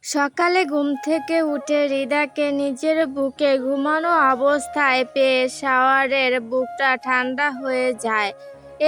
সকালে ঘুম থেকে উঠে রিদাকে নিজের বুকে ঘুমানো অবস্থায় পেয়ে শাওয়ারের বুকটা ঠান্ডা হয়ে যায়।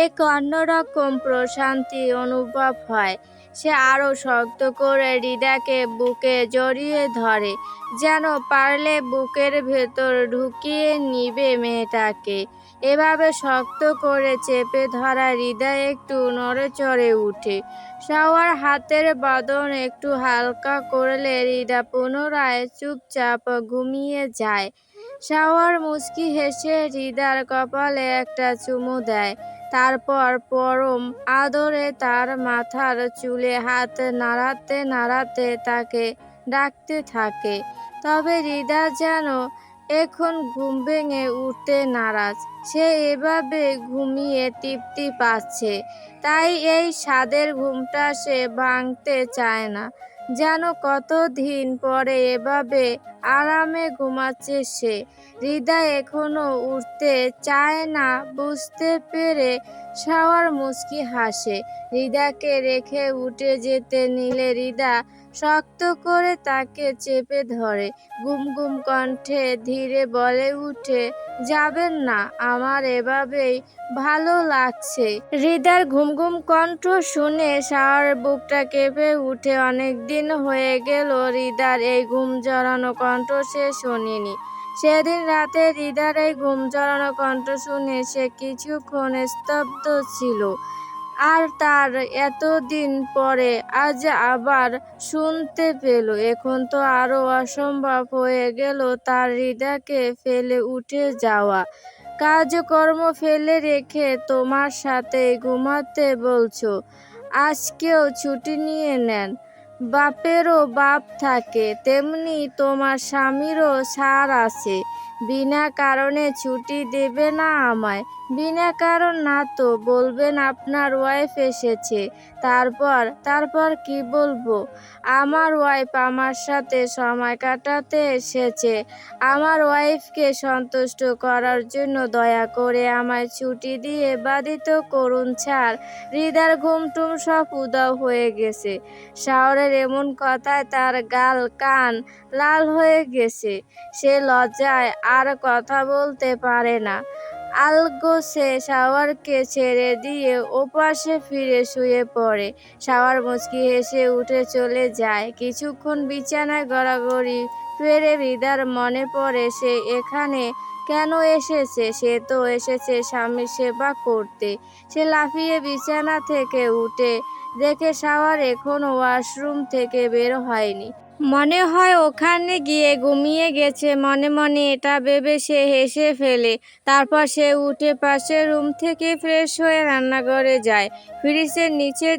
এক অন্যরকম প্রশান্তি অনুভব হয়। সে আরো শক্ত করে রিদাকে বুকে জড়িয়ে ধরে, যেন পারলে বুকের ভেতর ঢুকিয়ে নিবে মেয়েটাকে। এভাবে শক্ত করে চেপে ধরা হৃদয় একটু নড়েচড়ে উঠে। শাওয়ার হাতের বাঁধন একটু হালকা করলে রিদা পুনরায় চুপচাপ ঘুমিয়ে যায়। শাওয়ার মুচকি হেসে রিদার কপালে একটা চুমু দেয়, তারপর পরম আদরে তার মাথার চুলে হাত নাড়াতে নাড়াতে তাকে ডাকতে থাকে। তবে রিদা যেন এখন ঘুম ভেঙে উঠতে নারাজ। সে এভাবে ঘুমিয়ে তৃপ্তি পাচ্ছে, তাই এই স্বাদের ঘুমটা সে ভাঙতে চায় না। যেন কতদিন পরে এভাবে আরামে ঘুমাচ্ছে সে। হৃদয় এখনো উঠতে চায় না বুঝতে পেরে শাওয়ার মুচকি হাসে। হৃদাকে রেখে উঠে যেতে নিলে হৃদা শক্ত করে তাকে চেপে ধরে। গুম গুম কণ্ঠে ধীরে বলে উঠে, যাবেন না, আমার এভাবেই ভালো লাগছে। হৃদার ঘুম ঘুম কণ্ঠ শুনে শাওয়ার বুকটা কেঁপে উঠে। অনেকদিন হয়ে গেল হৃদার এই ঘুম জড়ানো কণ্ঠ সে শোনেনি। সেদিন রাতে হৃদার এই ঘুম জড়ানো কণ্ঠ শুনে সে কিছুক্ষণ স্তব্ধ ছিল। আর তার এতদিন পরে আজ আবার শুনতে পেল। এখন তো আরো অসম্ভব হয়ে গেল তার হৃদয়কে ফেলে উঠে যাওয়া। কাজকর্ম ফেলে রেখে তোমার সাথে ঘুমাতে বলছো। আজকেও ছুটি নিয়ে নেন। বাপেরও বাপ থাকে, তেমনি তোমার স্বামীরও ছাড় আছে। বিনা কারণে ছুটি দেবে না আমায়। বিনা কারণ না তো বলবেন আপনার ওয়াইফ এসেছে। তারপর কি বলবো? আমার ওয়াইফ আমার সাথে সময় কাটাতে এসেছে। আমার ওয়াইফকে সন্তুষ্ট করার জন্য দয়া করে আমায় ছুটি দিয়ে বাধিত করুন ছাড়। হৃদার ঘুমটুম সব উধাও হয়ে গেছে। শাওরের এমন কথায় তার গাল কান লাল হয়ে গেছে। সে লজ্জায় আর কথা বলতে পারে না। আলগোছে শাওয়ারকে ছেড়ে দিয়ে ওপাশে ফিরে শুয়ে পড়ে। শাওয়ার মুচকি হেসে উঠে চলে যায়। কিছুক্ষণ বিছানায় গড়াগড়ি ফেরে হৃদার মনে পড়ে সে এখানে কেন এসেছে। সে তো এসেছে স্বামীর সেবা করতে। সে লাফিয়ে বিছানা থেকে উঠে দেখে শাওয়ার এখনো ওয়াশরুম থেকে বের হয়নি। মনে হয় ওখানে গিয়ে ঘুমিয়ে গেছে। মনে মনে এটা ভেবে সে হেসে ফেলে। তারপর সে উঠে পাশের রুম থেকে ফ্রেশ হয়ে রান্নাঘরে যায়। ফ্রিজের নিচের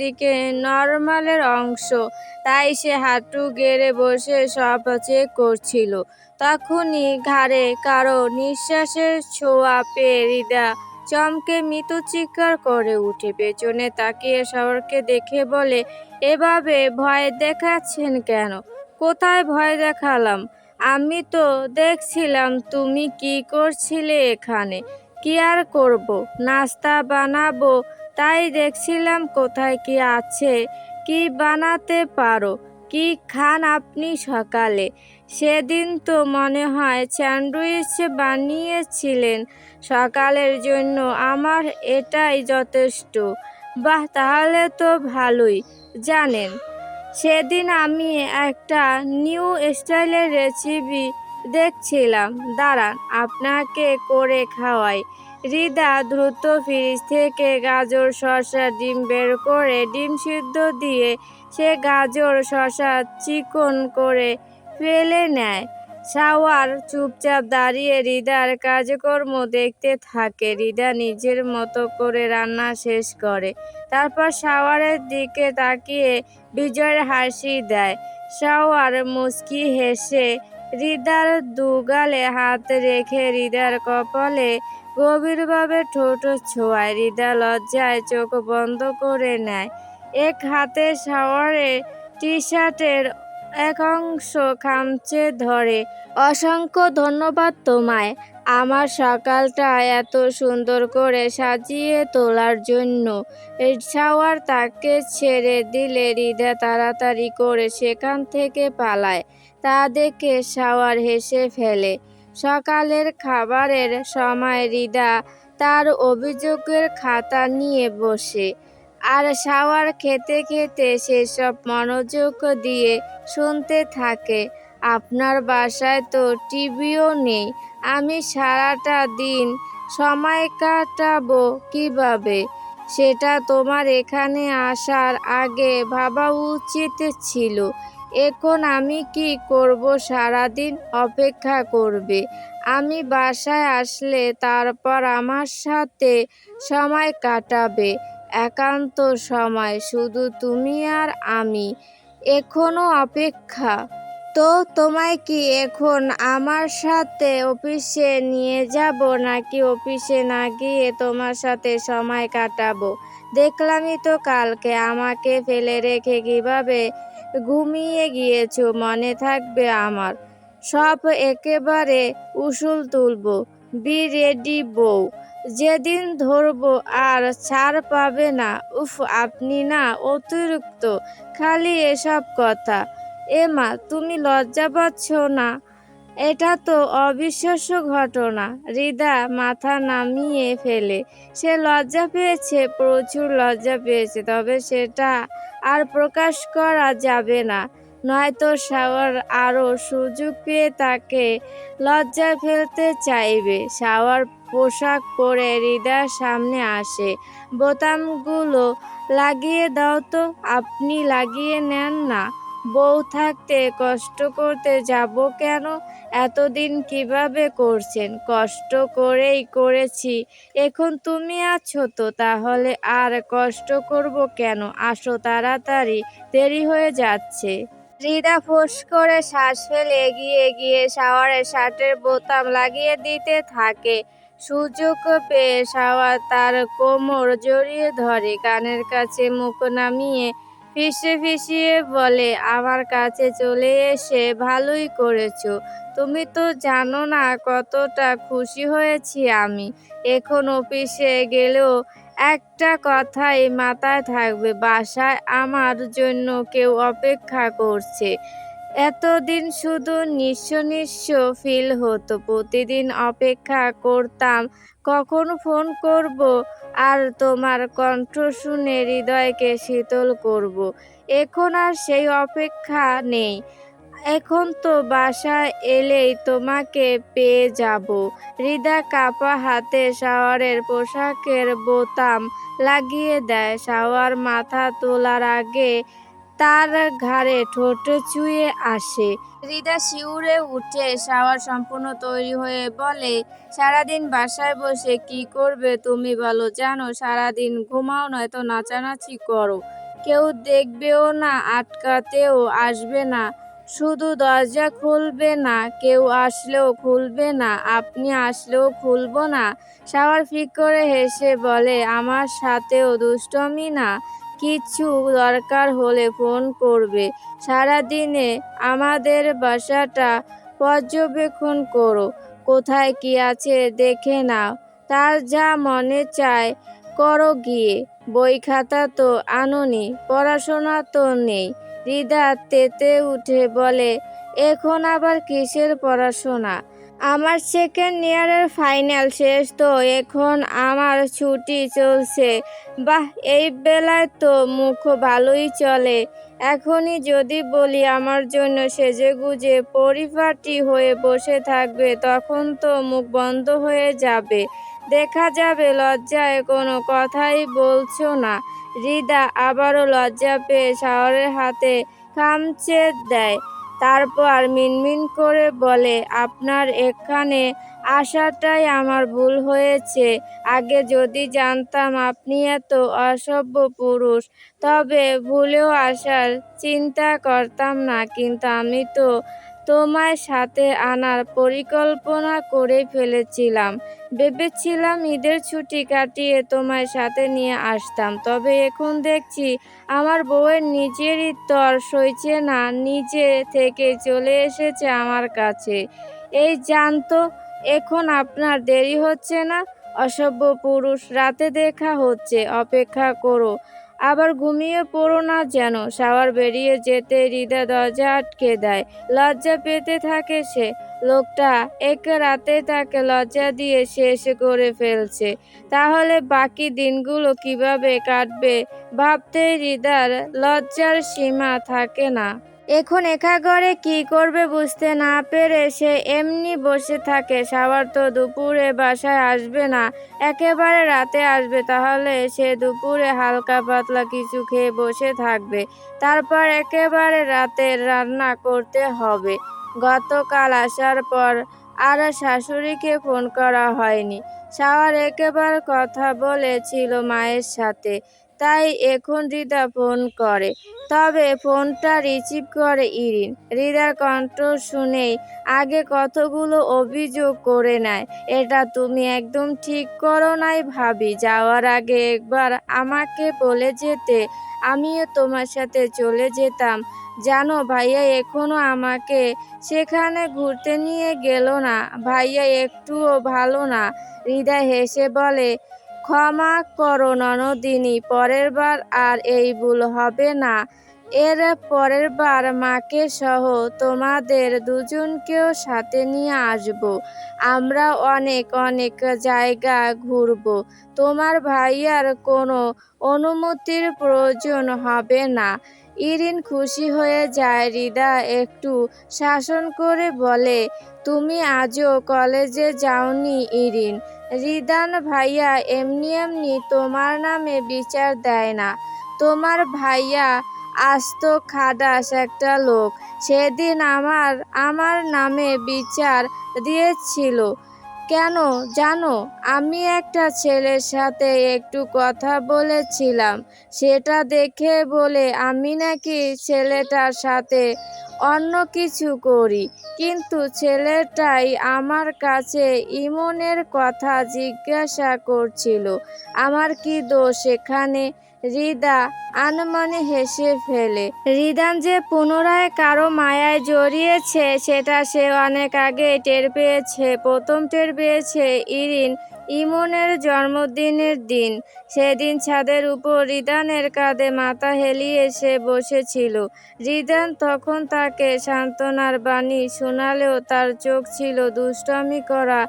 দিকে নরমালের অংশ, তাই সে হাঁটু গেড়ে বসে সব চেক করছিল। তখনই ঘাড়ে কারো নিঃশ্বাসের ছোঁয়া পেয়ে হৃদা চমকে মৃদু চিৎকার করে উঠে। পেছনে তাকিয়ে শাওয়ারকে দেখে বলে, এভাবে ভয় দেখাচ্ছেন কেন? কোথায় ভয় দেখালাম? আমি তো দেখছিলাম তুমি কি করছিলে এখানে। কি আর করব, নাস্তা বানাবো, তাই দেখছিলাম কোথায় কি আছে, কি বানাতে পারো, কি খান আপনি সকালে। সেদিন তো মনে হয় স্যান্ডউইচ বানিয়েছিলেন সকালের জন্য, আমার এটাই যথেষ্ট। বাহ, তাহলে তো ভালোই। জানেন, সেদিন আমি একটা নিউ স্টাইলের রেসিপি দেখছিলাম, দাঁড়ান আপনাকে করে খাওয়াই। হৃদা দ্রুত ফ্রিজ থেকে গাজর শসা ডিম বের করে ডিম সিদ্ধ দিয়ে সে গাজর শসা চিকন করে ফেলে নেয়। শাওয়ার চুপচাপ দাঁড়িয়ে হৃদার কাজকর্ম দেখতে থাকে। হৃদা নিজের মতো করে রান্না শেষ করে, তারপর শাওয়ারের দিকে তাকিয়ে বিজয়ের হাসি দেয়। শাওয়ার মুচকি হেসে হৃদার দুগালে হাত রেখে হৃদার কপালে গভীরভাবে ঠোঁট ছোঁয়ায়। হৃদা লজ্জায় চোখ বন্ধ করে নেয়। এক হাতে শাওয়ারের টি শার্টের এক অংশ খামচে ধরে। অসংখ্য ধন্যবাদ তোমায় আমার সকালটা এত সুন্দর করে সাজিয়ে তোলার জন্য। শাওয়ার তাকে ছেড়ে দিলে হৃদা তাড়াতাড়ি করে সেখান থেকে পালায়। তা দেখে শাওয়ার হেসে ফেলে। সকালের খাবারের সময় হৃদা তার অভিযোগের খাতা নিয়ে বসে। আর শাওয়ার খেতে খেতে সেসব মনোযোগ দিয়ে শুনতে থাকে। আপনার বাসায় তো টিভিও নেই, আমি সারাটা দিন সময় কাটাবো কিভাবে? সেটা তোমার এখানে আসার আগে ভাবা উচিত ছিল। এখন আমি কি করব? সারাদিন অপেক্ষা করবে? আমি বাসায় আসলে তারপর আমার সাথে সময় কাটাবে, একান্ত সময়, শুধু তুমি আর আমি। এখনো অপেক্ষা। তো তোমায় কি এখন আমার সাথে অফিসে নিয়ে যাব, নাকি অফিসে না গিয়ে তোমার সাথে সময় কাটাবো? দেখলামই তো কালকে আমাকে ফেলে রেখে কিভাবে ঘুমিয়ে গিয়েছো, মনে থাকবে আমার? সব একেবারে উসুল তুলবো। বি রেডি বউ, যেদিন ধরবো আর ছাড় পাবে না। উফ, আপনি না অতিরিক্ত, খালি এসব কথা। এমা, তুমি লজ্জা পাচ্ছ না? এটা তো অবিশ্বাস্য ঘটনা। হৃদা মাথা নামিয়ে ফেলে। সে লজ্জা পেয়েছে, প্রচুর লজ্জা পেয়েছে, তবে সেটা আর প্রকাশ করা যাবে না, নয়তো শাওয়ার আরও সুযোগ পেয়ে তাকে লজ্জায় ফেলতে চাইবে। শাওয়ার পোশাক পরে হৃদার সামনে আসে। বোতামগুলো লাগিয়ে দাও তো। আপনি লাগিয়ে নেন না। বউ থাকতে কষ্ট করতে যাব কেন? এতদিন কিভাবে করছেন? কষ্ট করেই করেছি। এখন তুমি আছো তো, তাহলে আর কষ্ট করব কেন? আসো তাড়াতাড়ি, দেরি হয়ে যাচ্ছে। হৃদা ফোঁস করে শ্বাস ফেলে এগিয়ে গিয়ে শাওয়ারের শার্টের বোতাম লাগিয়ে দিতে থাকে। সুযোগ পেয়ে শাওয়ার তার কোমর জড়িয়ে ধরে, কানের কাছে মুখ নামিয়ে ফিসে ফিসিয়ে বলে, আমার কাছে চলে এসে ভালোই করেছো। তুমি তো জানো না কতটা খুশি হয়েছি আমি। এখন অফিসে গেলেও একটা কথাই মাথায় থাকবে, বাসায় আমার জন্য কেউ অপেক্ষা করছে। এতদিন শুধু নিঃস্ব নিঃস্ব ফিল হতো। প্রতিদিন অপেক্ষা করতাম কখন ফোন করব আর তোমার কণ্ঠ শুনে হৃদয়কে শীতল করব। এখন আর সেই অপেক্ষা নেই। এখন তো বাসায় এলেই তোমাকে পেয়ে যাব। হৃদা কাপা হাতে শাওয়ারের পোশাকের বোতাম লাগিয়ে দেয়। শাওয়ার মাথা তোলার আগে তার ঘাড়ে ঠোঁট ছুঁয়ে আসে। হৃদা শিউরে উঠে। শাওয়ার সম্পূর্ণ তৈরি হয়ে বলে, সারাদিন বাসায় বসে কি করবে তুমি বলো? জানো, সারাদিন ঘুমাও, নয়তো নাচানাচি করো। কেউ দেখবেও না, আটকাতেও আসবে না, শুধু দরজা খুলবে না। কেউ আসলেও খুলবে না, আপনি আসলেও খুলবো না। শাওয়ার ফিক করে হেসে বলে, আমার সাথেও দুষ্টমি না? কিছু দরকার হলে ফোন করবে। সারাদিনে আমাদের বাসাটা পর্যবেক্ষণ করো, কোথায় কি আছে দেখে নাও। তার যা মনে চায় করো গিয়ে। বই খাতা তো আনোনি, পড়াশোনা তো নেই। হৃদা তেতে উঠে বলে, এখন আবার কিসের পড়াশোনা? আমার সেকেন্ড ইয়ারের ফাইনাল শেষ তো, এখন আমার ছুটি চলছে। বাহ, এই বেলায় তো মুখ ভালোই চলে। এখনই যদি বলি আমার জন্য সেজেগুজে পরিপাটি হয়ে বসে থাকবে, তখন তো মুখ বন্ধ হয়ে যাবে। দেখা যাবে লজ্জায় কোনো কথাই বলছো না। হৃদা আবারও লজ্জা পেয়ে শাওয়ারের হাতে খামচে দেয়। তারপর মিনমিন করে বলে, আপনার এখানে আসাটাই আমার ভুল হয়েছে। আগে যদি জানতাম আপনি এত অসভ্য পুরুষ, তবে ভুলেও আসার চিন্তা করতাম না। কিন্তু আমি তো তোমায় সাথে আনার পরিকল্পনা করে ফেলেছিলাম। ভেবেছিলাম ঈদের ছুটি কাটিয়ে তোমায় সাথে নিয়ে আসতাম, তবে এখন দেখছি আমার বউয়ের নিজেরই তর সইছে না, নিজে থেকে চলে এসেছে আমার কাছে। এই জানতো, এখন আপনার দেরি হচ্ছে না? অসভ্য পুরুষ, রাতে দেখা হচ্ছে, অপেক্ষা করো। আবার ঘুমিয়ে পড়ো না যেন। শাওয়ার বেরিয়ে যেতে হৃদা দরজা আটকে দেয়। লজ্জা পেতে থাকে সে। লোকটা এক রাতে তাকে লজ্জা দিয়ে শেষ করে ফেলছে। তাহলে বাকি দিনগুলো কিভাবে কাটবে ভাবতে হৃদার লজ্জার সীমা থাকে না। এখন একা ঘরে কি করবে বুঝতে না পেরে সে এমনি বসে থাকে। শাওয়ার তো দুপুরে বাসায় আসবে না, একেবারে রাতে আসবে। তাহলে সে দুপুরে হালকা পাতলা কিছু খেয়ে বসে থাকবে, তারপর একেবারে রাতের রান্না করতে হবে। গতকাল আসার পর আর শাশুড়িকে ফোন করা হয়নি। শাওয়ার একেবারে কথা বলেছিল মায়ের সাথে, তাই এখন হৃদা ফোন করে। তবে ফোনটা রিসিভ করে ইরিন। হৃদার কণ্ঠ শুনেই আগে কতগুলো অভিযোগ করে নেয়। এটা তুমি একদম ঠিক করো নাই ভাবি। যাওয়ার আগে একবার আমাকে বলে যেতে, আমিও তোমার সাথে চলে যেতাম। জানো ভাইয়া এখনো আমাকে সেখানে ঘুরতে নিয়ে গেল না। ভাইয়া একটুও ভালো না। হৃদা হেসে বলে, ক্ষমা করো ননদিনী, পরের বার আর এই ভুল হবে না। এর পরের বার মাকে সহ তোমাদের দুজনকেও সাথে নিয়ে আসব। আমরা অনেক অনেক জায়গা ঘুরব। তোমার ভাইয়ার কোনো অনুমতির প্রয়োজন হবে না। ইরিন খুশি হয়ে যায়। হৃদা একটু শাসন করে বলে, তুমি আজও কলেজে যাওনি ইরিন? রিদান ভাইয়া এমনি এমনি তোমার নামে বিচার দেয় না। তোমার ভাইয়া আস্ত খাটাস একটা লোক। সেদিন আমার নামে বিচার দিয়েছিল কেন জানো? আমি একটা ছেলের সাথে একটু কথা বলেছিলাম, সেটা দেখে বলে আমি নাকি ছেলেটার সাথে অন্য কিছু করি। কিন্তু ছেলেটাই আমার কাছে ইমনের কথা জিজ্ঞাসা করছিল। আমার কি দোষ এখানে? হৃদা আনমনে হেসে ফেলে। রিদান যে পুনরায় কারো মায়ায় জড়িয়েছে সেটা সে অনেক আগে টের পেয়েছে। প্রথম টের পেয়েছে ইরিন ইমনের জন্মদিনের দিন। সেদিন ছাদের উপর রিদানের কাঁধে মাথা হেলিয়ে সে বসেছিল। রিদান তখন তাকে সান্ত্বনার বাণী শোনালেও তার চোখ ছিল দুষ্টামি করা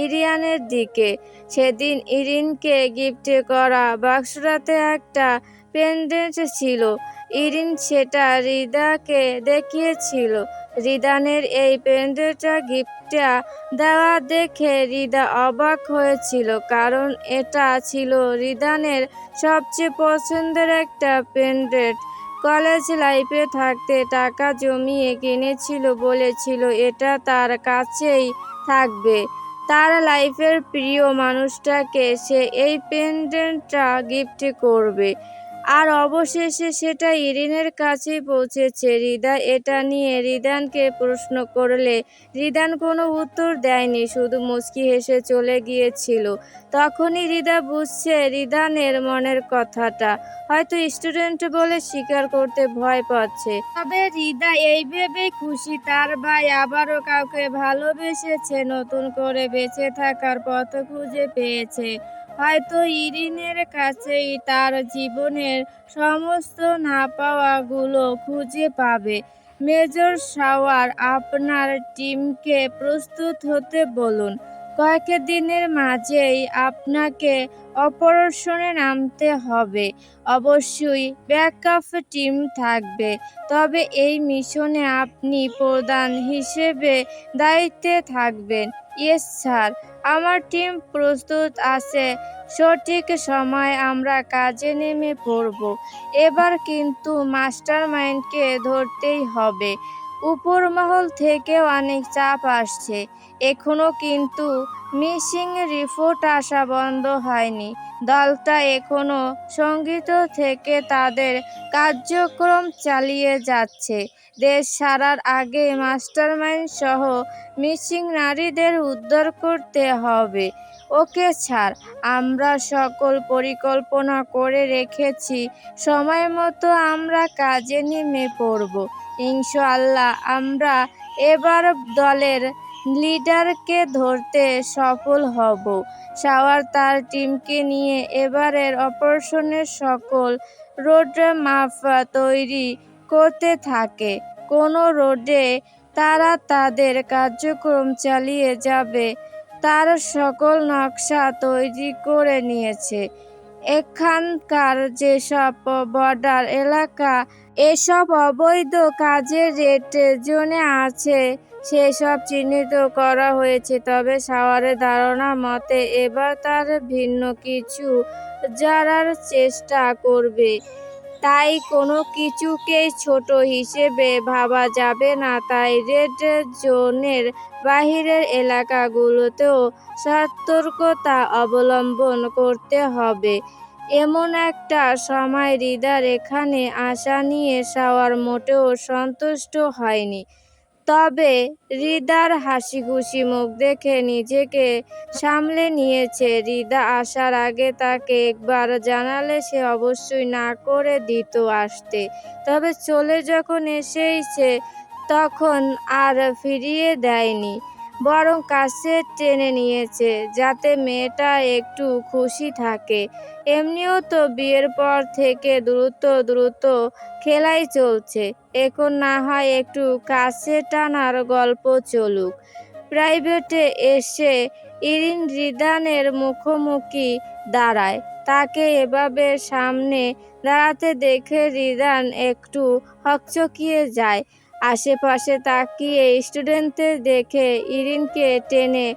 ইরিয়ানের দিকে। সেদিন ইরিনকে গিফট করা বাক্সটাতে একটা পেন্ডেন্ট ছিল। ইরিন সেটা হৃদাকে দেখিয়েছিল। রিদানের এই পেন্ডেন্টটা গিফটটা দেওয়া দেখে হৃদা অবাক হয়েছিল, কারণ এটা ছিল রিদানের সবচেয়ে পছন্দের একটা পেন্ডেন্ট। কলেজ লাইফে থাকতে টাকা জমিয়ে কিনেছিল, বলেছিল এটা তার কাছেই থাকবে। তার লাইফের প্রিয় মানুষটাকে সে এই পেন্ডেন্টটা গিফট করবে। আর অবশেষে সেটা ইরিনের কাছেই পৌঁছেছে। হৃদা এটা নিয়ে রিদানকে প্রশ্ন করলে রিদান কোনো উত্তর দেয়নি, শুধু মুচকি হেসে চলে গিয়েছিল। তখনই হৃদা বুঝছে রিদানের মনের কথাটা। হয়তো স্টুডেন্ট বলে স্বীকার করতে ভয় পাচ্ছে। তবে হৃদা এই ভেবে খুশি তার ভাই আবারও কাউকে ভালোবেসেছে, নতুন করে বেঁচে থাকার পথ খুঁজে পেয়েছে। হয়তো ইরিনের কাছেই তার জীবনের সমস্ত না পাওয়াগুলো খুঁজে পাবে। মেজর শাওয়ার, আপনার টিমকে প্রস্তুত হতে বলুন। কয়েকদিনের মাঝেই আপনাকে অপারেশনে নামতে হবে। অবশ্যই ব্যাকআপ টিম থাকবে, তবে এই মিশনে আপনি প্রধান হিসেবে দায়িত্বে থাকবেন। ইয়েস স্যার, আমার টিম প্রস্তুত আছে। সঠিক সময় আমরা কাজে নেমে পড়ব। এবার কিন্তু মাস্টার মাইন্ডকে ধরতেই হবে। উপর মহল থেকেও অনেক চাপ আসছে। এখনো কিন্তু মিসিং রিপোর্ট আসা বন্ধ হয়নি। দলটা এখনো সঙ্গীত থেকে তাদের কার্যক্রম চালিয়ে যাচ্ছে। দেশ ছাড়ার আগে মাস্টারমাইন্ড সহ মিসিং নারীদের উদ্ধার করতে হবে। ওকে স্যার, আমরা সকল পরিকল্পনা করে রেখেছি, সময় মতো আমরা কাজে নেমে পড়ব ইনশাআল্লাহ। আমরা এবার দলের লিডারকে ধরতে সফল হব। শাওয়ার তার টিমকে নিয়ে এবারের অপারেশনের সকল রোড ম্যাপ তৈরি করতে থাকে। কোনো রোডে তারা তাদের কার্যক্রম চালিয়ে যাবে তার সকল নকশা তৈরি করে নিয়েছে। এখানকার যেসব বর্ডার এলাকা এসব অবৈধ কাজের রেড জোনে আছে সেসব চিহ্নিত করা হয়েছে। তবে শাওয়ারের ধারণা মতে এবার তার ভিন্ন কিছু জানার চেষ্টা করবে, তাই কোনো কিছুকেই ছোট হিসেবে ভাবা যাবে না। তাই রেড জোনের বাহিরের এলাকাগুলোতেও সতর্কতা অবলম্বন করতে হবে। এমন একটা সময় হৃদার এখানে আসা নিয়ে শাওয়ার মোটেও সন্তুষ্ট হয়নি। তবে হৃদার হাসিখুশি মুখ দেখে নিজেকে সামলে নিয়েছে। হৃদা আসার আগে তাকে একবার জানালে সে অবশ্যই না করে দিত আসতে, তবে চলে যখন এসেইছে তখন আর ফিরিয়ে দেয়নি, বরং কাছে টেনে নিয়েছে যাতে মেয়েটা একটু খুশি থাকে। এমনিও তো বিয়ের পর থেকে দ্রুত দ্রুত খেলাই চলছে, এখন না হয় একটু কাছে টানার গল্প চলুক। প্রাইভেটে এসে ইরিন হৃদানের মুখোমুখি দাঁড়ায়। তাকে এভাবে সামনে দাঁড়াতে দেখে হৃদান একটু হকচকিয়ে যায়। আশেপাশে তাকিয়ে স্টুডেন্টদের দেখে ইরিনকে টেনে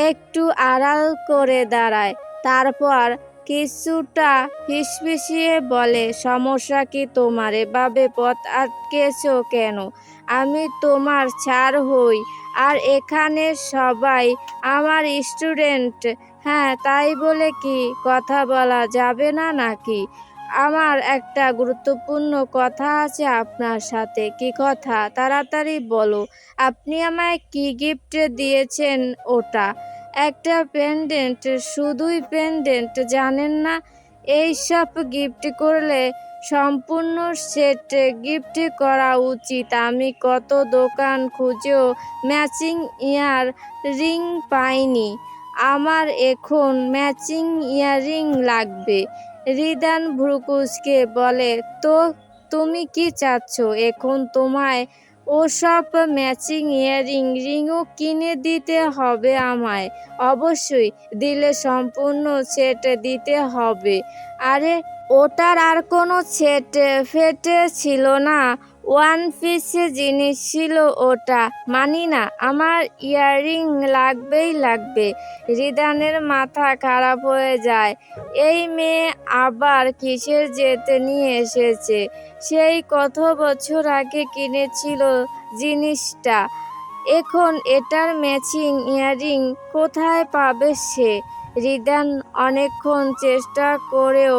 একটু আড়াল করে দাঁড়ায়। তারপর কিছুটা ফিসফিসিয়ে বলে, সমস্যা কি তোমার? এভাবে পথ আটকেছো কেন? আমি তোমার স্যার হই, আর এখানে সবাই আমার স্টুডেন্ট। হ্যাঁ, তাই বলে কি কথা বলা যাবে না নাকি? আমার একটা গুরুত্বপূর্ণ কথা আছে আপনার সাথে। কি কথা? তাড়াতাড়ি বলো। আপনি আমায় কি গিফট দিয়েছেন ওটা? একটা পেন্ডেন্ট। শুধুই পেন্ডেন্ট? জানেন না এইসব গিফট করলে সম্পূর্ণ সেট গিফট করা উচিত। আমি কত দোকান খুঁজেও ম্যাচিং ইয়ার রিং পাইনি। আমার এখন ম্যাচিং ইয়াররিং লাগবে। হৃদান ভ্রুকুচকে বলে, তো তুমি কি চাচ্ছ এখন তোমায় ওসব ম্যাচিং ইয়াররিং রিংও কিনে দিতে হবে আমায়? অবশ্যই, দিলে সম্পূর্ণ সেট দিতে হবে। আরে ওটার আর কোনো সেট ফেট ছিল না, ওয়ান পিস জিনিস ছিল ওটা। মানি না, আমার ইয়াররিং লাগবেই লাগবে। হৃদানের মাথা খারাপ হয়ে যায়। এই মেয়ে আবার কিসের জেদ নিয়ে এসেছে? সেই কত বছর আগে কিনেছিল জিনিসটা, এখন এটার ম্যাচিং ইয়াররিং কোথায় পাবে সে? হৃদান অনেকক্ষণ চেষ্টা করেও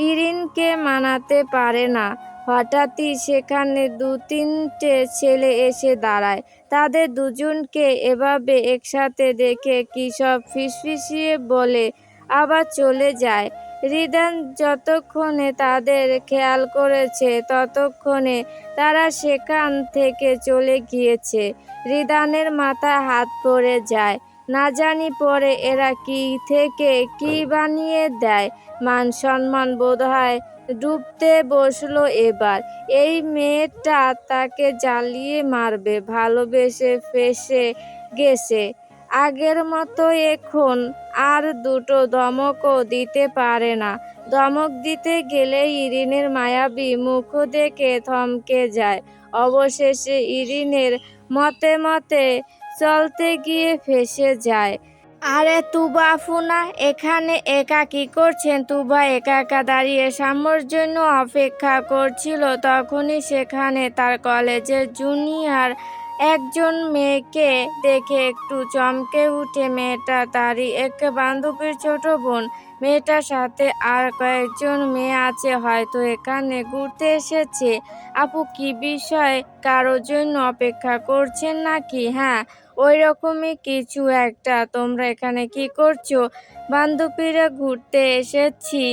ইরিনকে মানাতে পারে না। হঠাৎই সেখানে দু তিনটে ছেলে এসে দাঁড়ায়। তাদের দুজনকে এভাবে একসাথে দেখে কী সব ফিসফিসিয়ে বলে আবার চলে যায়। হৃদান যতক্ষণে তাদের খেয়াল করেছে ততক্ষণে তারা সেখান থেকে চলে গিয়েছে। হৃদানের মাথায় হাত পড়ে যায়। না জানি পরে এরা কি থেকে কি বানিয়ে দেয়। মান সম্মান বোধহয় ডুবতে বসলো এবার। এই মেয়েটা তাকে জ্বালিয়ে মারবে, ভালোবেসে ফেঁসে গেছে আগের মতো এখন আর দুটো ধমকও দিতে পারে না। ধমক দিতে গেলে ইরিনের মায়াবী মুখ দেখে থমকে যায়। অবশেষে ইরিনের মতে মতে চলতে গিয়ে ফেঁসে যায়। আরে তুবা ফুনা, এখানে একা কি করছেন? তুবা একা একা দাঁড়িয়ে সাম্যর জন্য অপেক্ষা করছিল। তখনই সেখানে তার কলেজের জুনিয়র একজন মেয়েকে দেখে একটু চমকে উঠে মেয়েটা তারই এক বান্ধবীর ছোট বোন। মেয়েটার সাথে আর কয়েকজন মেয়ে আছে, হয়তো এখানে ঘুরতে এসেছে। আপু, কি বিষয়? কারোর জন্য অপেক্ষা করছেন নাকি? হ্যাঁ, ওই রকমই কিছু একটা। তোমরা এখানে কি করছো? বান্ধবীরা ঘুরতে এসেছি।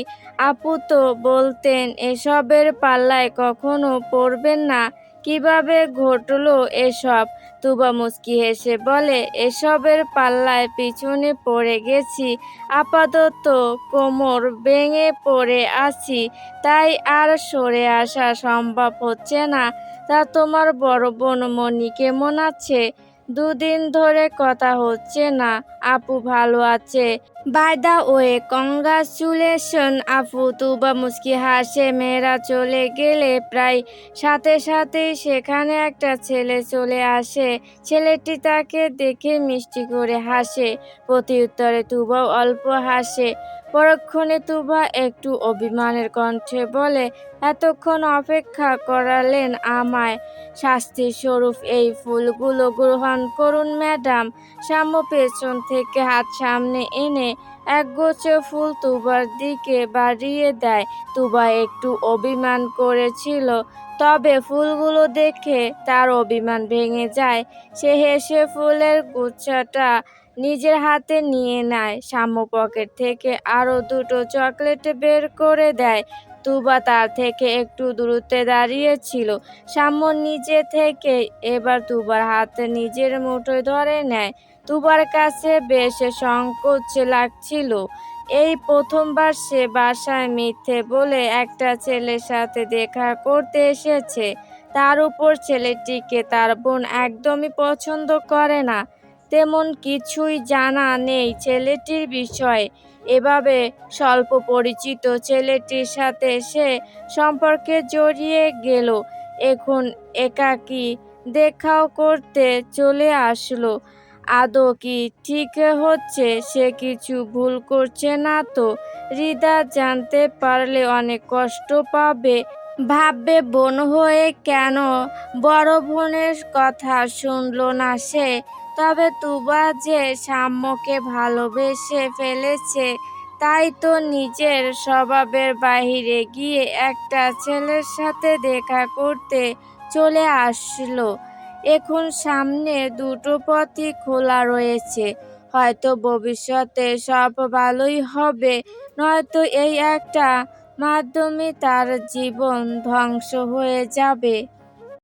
আপু তো বলতেন এসবের পাল্লায় কখনো পড়বেন না। কিভাবে ঘটলো এসব? তুবা মুচকি হেসে বলে, এসবের পাল্লায় পিছনে পড়ে গেছি। আপাতত কোমর ভেঙে পড়ে আছি, তাই আর সরে আসা সম্ভব হচ্ছে না। তা তোমার বড় বোন মনি কেমন আছে? দুদিন ধরে কথা হচ্ছে না। আপু ভালো আছে। বাই দা ওয়ে, কংগ্রাচুলেশন আপু। তুবা মুচকি হাসে। মেয়েরা চলে গেলে প্রায় সাথে সাথেই সেখানে একটা ছেলে চলে আসে। ছেলেটি তাকে দেখে মিষ্টি করে হাসে। প্রত্যুত্তরে তুবাও অল্প হাসে। পরক্ষণে তুবা একটু অভিমানের কণ্ঠে বলে, এতক্ষণ অপেক্ষা করালেন আমায়। শাস্তি স্বরূপ এই ফুলগুলো গ্রহণ করুন ম্যাডাম। শাম্য পেছন থেকে হাত সামনে এনে একগুচ্ছ ফুল তুবার দিকে বাড়িয়ে দেয়। তুবা একটু অভিমান করেছিল, তবে ফুলগুলো দেখে তার অভিমান ভেঙে যায়। সে হেসে ফুলের গুচ্ছটা নিজের হাতে নিয়ে নেয়। শাম্য পকেট থেকে আরো দুটো চকলেট বের করে দেয়। তুবা তার থেকে একটু দূরত্বে দাঁড়িয়েছিল। শাম্য নিজে থেকে এবার তুবার হাত নিজের মুঠোয় ধরে নেয়। তুবার কাছে বেশ সংকোচ লাগছিল। এই প্রথমবার সে বাসায় মিথ্যে বলে একটা ছেলের সাথে দেখা করতে এসেছে। তার উপর ছেলেটিকে তার বোন একদমই পছন্দ করে না। তেমন কিছুই জানা নেই ছেলেটির বিষয়ে। এভাবে স্বল্প পরিচিত ছেলেটির সাথে সে সম্পর্কে জড়িয়ে গেল। এখন একাকী দেখাও করতে চলে আসলো। আদৌ কি ঠিক হচ্ছে? সে কিছু ভুল করছে না তো? হৃদা জানতে পারলে অনেক কষ্ট পাবে। ভাববে বোন হয়ে কেন বড় বোনের কথা শুনলো না সে। তবে তুবা যে সাম্যকে ভালোবেসে ফেলেছে, তাই তো নিজের স্বভাবের বাহিরে গিয়ে একটা ছেলের সাথে দেখা করতে চলে আসলো। এখন সামনে দুটো পথই খোলা রয়েছে। হয়তো ভবিষ্যতে সব ভালোই হবে, নয়তো এই একটা মাধ্যমে তার জীবন ধ্বংস হয়ে যাবে।